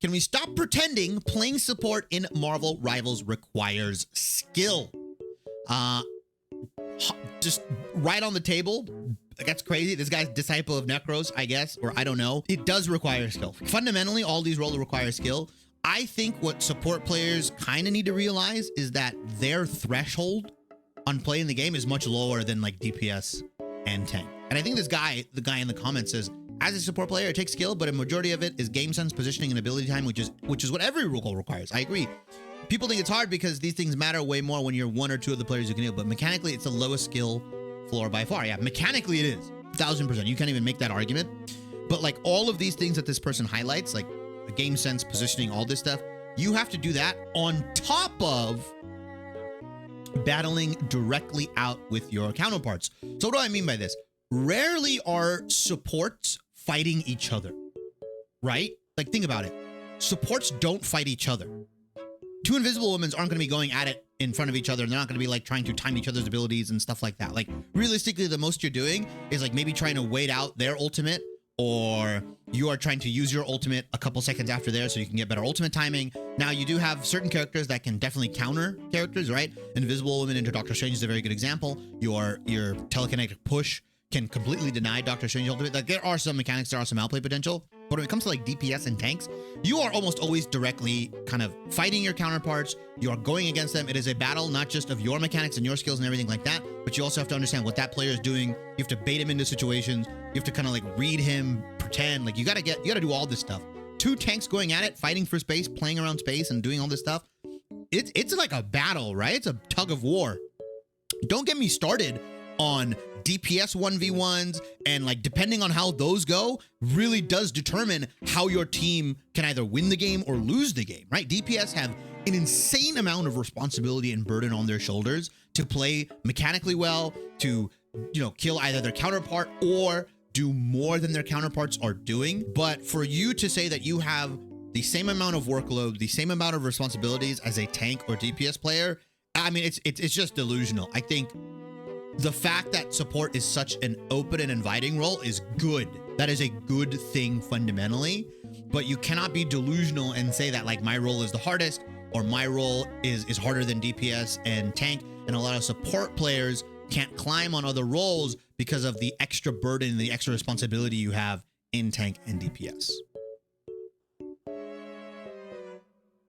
Can we stop pretending playing support in Marvel Rivals requires skill? Just right on the table. That's crazy. This guy's Disciple of Necros, I guess, or I don't know. It does require skill. Fundamentally, all these roles require skill. I think what support players kind of need to realize is that their threshold on playing the game is much lower than like DPS and tank. And I think this guy, the guy in the comments says, as a support player, it takes skill, but a majority of it is game sense, positioning, and ability time, which is what every role requires. I agree. People think it's hard because these things matter way more when you're one or two of the players who can heal, but mechanically, it's the lowest skill floor by far. Yeah, mechanically it is 1000%. You can't even make that argument. But like all of these things that this person highlights, like the game sense, positioning, all this stuff, you have to do that on top of battling directly out with your counterparts. So what do I mean by this? Rarely are supports fighting each other, right? Like think about it. Supports don't fight each other. Two invisible women aren't going to be going at it in front of each other, and they're not going to be like trying to time each other's abilities and stuff like that. Like realistically, the most you're doing is like maybe trying to wait out their ultimate, or you are trying to use your ultimate a couple seconds after theirs so you can get better ultimate timing. Now you do have certain characters that can definitely counter characters, right? Invisible Woman into Doctor Strange is a very good example. Your telekinetic push can completely deny Doctor Strange's ultimate. Like there are some mechanics, there are some outplay potential, but when it comes to like DPS and tanks, you are almost always directly kind of fighting your counterparts. You are going against them. It is a battle, not just of your mechanics and your skills and everything like that, but you also have to understand what that player is doing. You have to bait him into situations. You have to kind of like read him, pretend. Like you gotta do all this stuff. Two tanks going at it, fighting for space, playing around space and doing all this stuff. It's like a battle, right? It's a tug of war. Don't get me started on DPS 1v1s, and like depending on how those go really does determine how your team can either win the game or lose the game, right? DPS have an insane amount of responsibility and burden on their shoulders to play mechanically well, to, you know, kill either their counterpart or do more than their counterparts are doing. But for you to say that you have the same amount of workload, the same amount of responsibilities as a tank or DPS player, I mean, it's just delusional. I think the fact that support is such an open and inviting role is good. That is a good thing fundamentally, but you cannot be delusional and say that like my role is the hardest or my role is harder than DPS and tank. And a lot of support players can't climb on other roles because of the extra burden, the extra responsibility you have in tank and DPS.